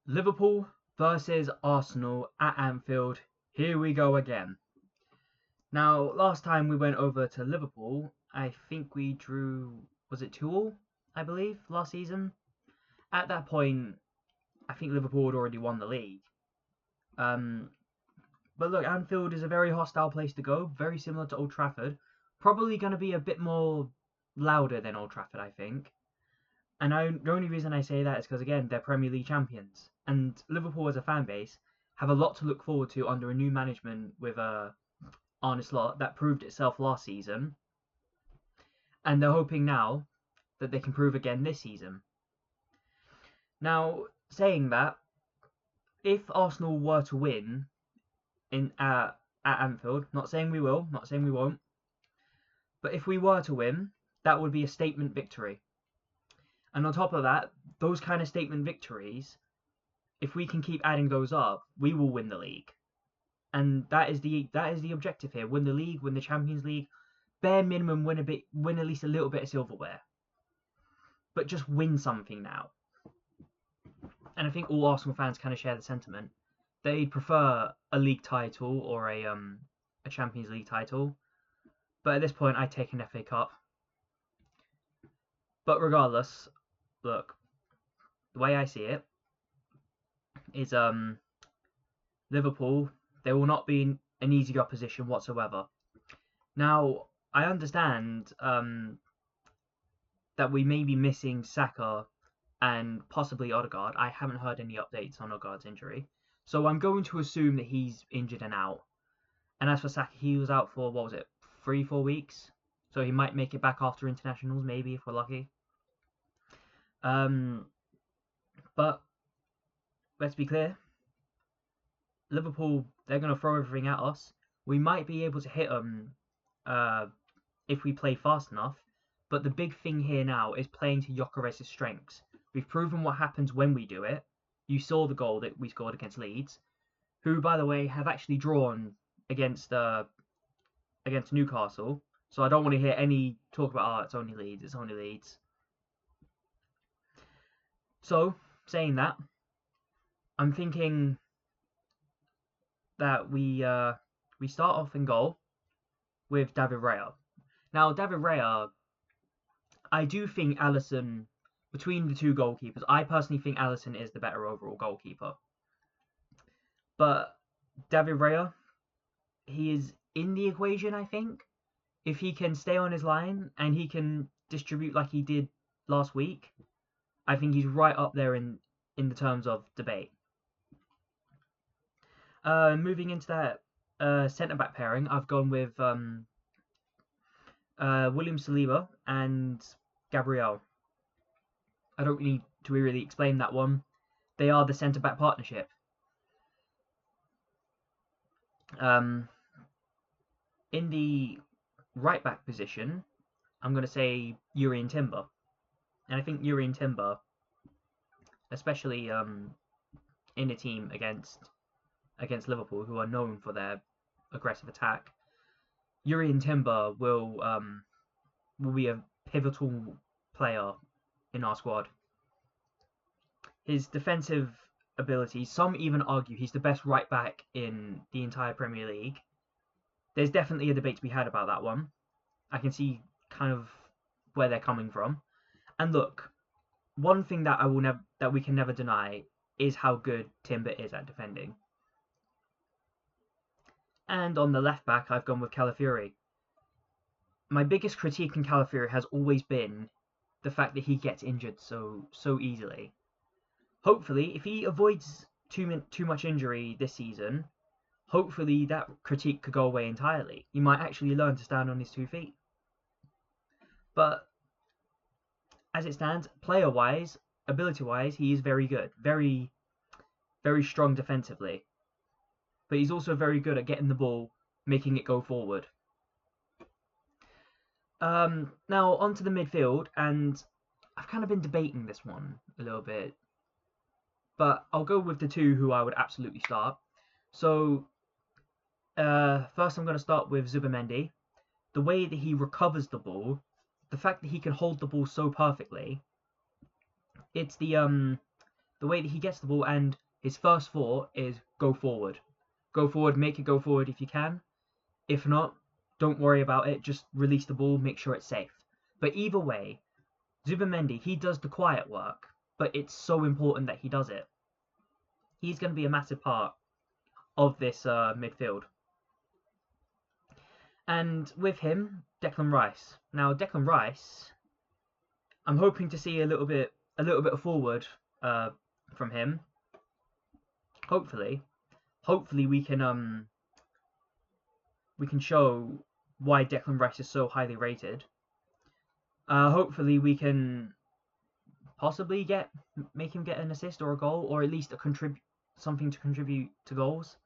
Liverpool versus Arsenal at Anfield. Here we go again. Now, last time we went over to Liverpool, I think we drew, was it 2-2, I believe, last season? At that point, I think Liverpool had already won the league. Um, but look, Anfield is a very hostile place to go, very similar to Old Trafford. Probably going to be a bit more louder than Old Trafford, I think. And the only reason I say that is because, again, they're Premier League champions. And Liverpool as a fan base have a lot to look forward to under a new management with Arne Slot that proved itself last season. And they're hoping now that they can prove again this season. Now, saying that, if Arsenal were to win at Anfield, not saying we will, not saying we won't, but if we were to win, that would be a statement victory. And on top of that, those kind of statement victories, if we can keep adding those up, we will win the league. And that is the objective here: win the league, win the Champions League, bare minimum win at least a little bit of silverware. But just win something now. And I think all Arsenal fans kind of share the sentiment. They'd prefer a league title or a Champions League title. But at this point, I'd take an FA Cup. But regardless, look, the way I see it is Liverpool, they will not be an easy opposition whatsoever. Now, I understand that we may be missing Saka and possibly Odegaard. I haven't heard any updates on Odegaard's injury, so I'm going to assume that he's injured and out. And as for Saka, he was out for, what was it, 3-4 weeks? So he might make it back after internationals, maybe, if we're lucky. But let's be clear. Liverpool, they're going to throw everything at us. We might be able to hit them if we play fast enough. But the big thing here now is playing to Gyökeres' strengths. We've proven what happens when we do it. You saw the goal that we scored against Leeds, who, by the way, have actually drawn against Newcastle. So I don't want to hear any talk about, it's only Leeds, it's only Leeds. So, saying that, I'm thinking that we start off in goal with David Raya. Now, David Raya, I do think Alisson, between the two goalkeepers, I personally think Alisson is the better overall goalkeeper. But David Raya, he is in the equation, I think. If he can stay on his line and he can distribute like he did last week, I think he's right up there in the terms of debate. Moving into that centre-back pairing, I've gone with William Saliba and Gabriel. I don't need to really explain that one. They are the centre-back partnership. In the right-back position, I'm going to say Yuri and Timber. And I think Yuri and Timber, especially in a team against Liverpool, who are known for their aggressive attack, Yuri and Timber will be a pivotal player in our squad. His defensive abilities, some even argue he's the best right back in the entire Premier League. There's definitely a debate to be had about that one. I can see kind of where they're coming from. And look, one thing that we can never deny is how good Timber is at defending. And on the left back, I've gone with Calafiori. My biggest critique in Calafiori has always been the fact that he gets injured so easily. Hopefully, if he avoids too much injury this season, hopefully that critique could go away entirely. He might actually learn to stand on his 2 feet. But as it stands, player-wise, ability-wise, he is very good. Very, very strong defensively. But he's also very good at getting the ball, making it go forward. Now, onto the midfield, and I've kind of been debating this one a little bit. But I'll go with the two who I would absolutely start. So, first I'm going to start with Zubimendi. The way that he recovers the ball, the fact that he can hold the ball so perfectly, it's the The way that he gets the ball, and his first thought is go forward. Go forward, make it go forward if you can. If not, don't worry about it. Just release the ball, make sure it's safe. But either way, Zubimendi, he does the quiet work, but it's so important that he does it. He's going to be a massive part of this midfield. And with him, Declan Rice. Now, Declan Rice, I'm hoping to see a little bit of forward from him. Hopefully we can show why Declan Rice is so highly rated. Hopefully we can possibly make him get an assist or a goal, or at least something to contribute to goals.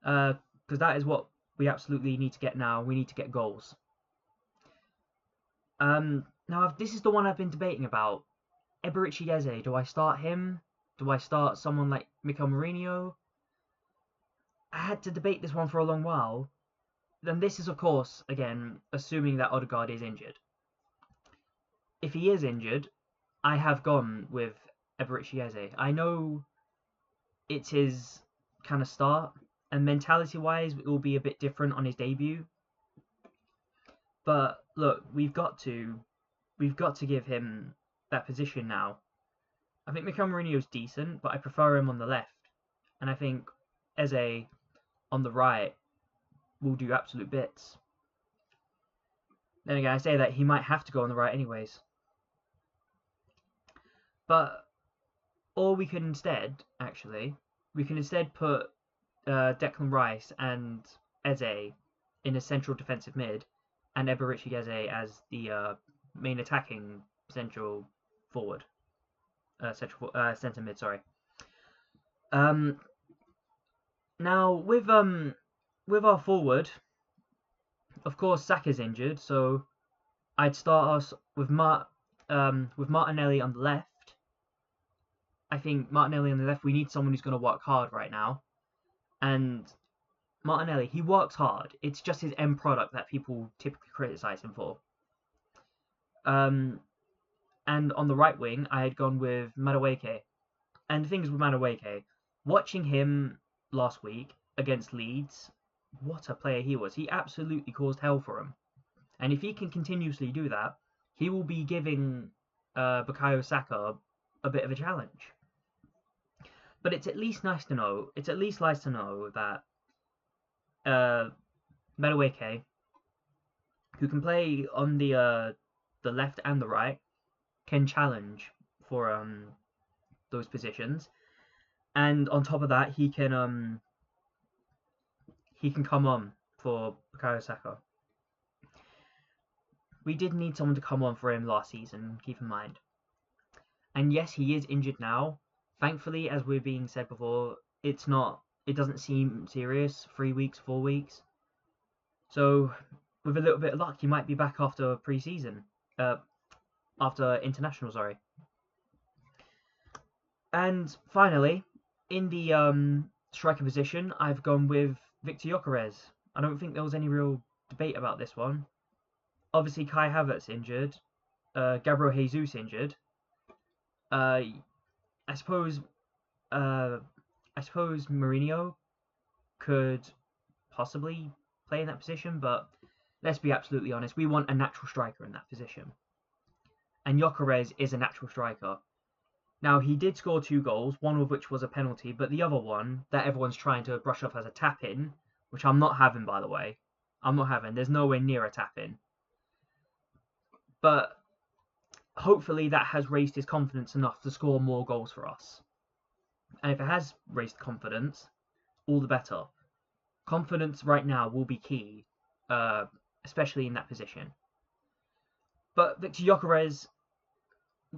Because that is what we absolutely need to get now. We need to get goals. Now this is the one I've been debating about. Eberechi Eze, do I start him? Do I start someone like Mikel Mourinho? I had to debate this one for a long while. Then this is, of course, again, assuming that Odegaard is injured. If he is injured, I have gone with Eberechi Eze. I know it's his kind of start, and mentality-wise, it will be a bit different on his debut. But look, we've got to give him that position now. I think Mikel Mourinho's decent, but I prefer him on the left, and I think Eze on the right will do absolute bits. Then again, I say that he might have to go on the right anyways. But, or we can instead put Declan Rice and Eze in a central defensive mid, and Eberechi Eze as the main attacking central forward, centre mid. Sorry. Now with our forward, of course, Saka's injured, so I'd start us with Martinelli on the left. I think Martinelli on the left, we need someone who's going to work hard right now. And Martinelli, he works hard. It's just his end product that people typically criticise him for. And on the right wing, I had gone with Madueke. And the thing is with Madueke, watching him last week against Leeds, what a player he was. He absolutely caused hell for him. And if he can continuously do that, he will be giving Bukayo Saka a bit of a challenge. But it's at least nice to know. It's at least nice to know that Madueke, who can play on the left and the right, can challenge for those positions. And on top of that, he can come on for Bukayo Saka. We did need someone to come on for him last season, keep in mind. And yes, he is injured now. Thankfully, as we're being said before, it doesn't seem serious. 3 weeks, 4 weeks. So, with a little bit of luck, he might be back after pre-season. After international, sorry. And finally, in the striker position, I've gone with Victor Gyökeres. I don't think there was any real debate about this one. Obviously, Kai Havertz injured. Gabriel Jesus injured. I suppose Mourinho could possibly play in that position, but let's be absolutely honest, we want a natural striker in that position. And Gyökeres is a natural striker. Now, he did score 2 goals, one of which was a penalty, but the other one that everyone's trying to brush off as a tap-in, which I'm not having, by the way. I'm not having. There's nowhere near a tap-in. But hopefully that has raised his confidence enough to score more goals for us. And if it has raised confidence, all the better. Confidence right now will be key, especially in that position. But Victor Gyökeres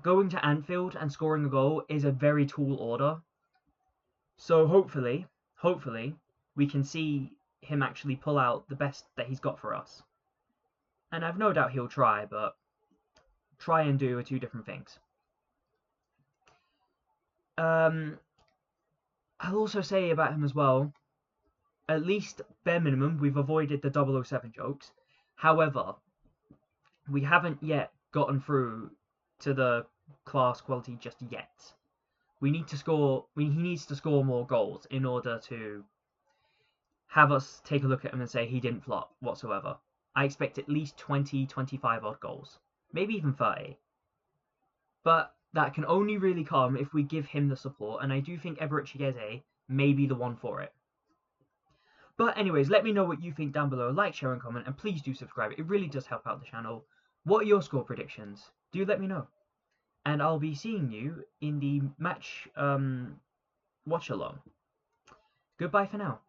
going to Anfield and scoring a goal is a very tall order. So hopefully, we can see him actually pull out the best that he's got for us. And I've no doubt he'll try, but try and do are 2 different things. I'll also say about him as well, at least bare minimum, we've avoided the 007 jokes. However, we haven't yet gotten through to the class quality just yet. he needs to score more goals in order to have us take a look at him and say he didn't flop whatsoever. I expect at least 20, 25 odd goals, maybe even 30. But that can only really come if we give him the support, and I do think Eberechi may be the one for it. But anyways, let me know what you think down below. Like, share, and comment, and please do subscribe. It really does help out the channel. What are your score predictions? Do let me know. And I'll be seeing you in the match watch along. Goodbye for now.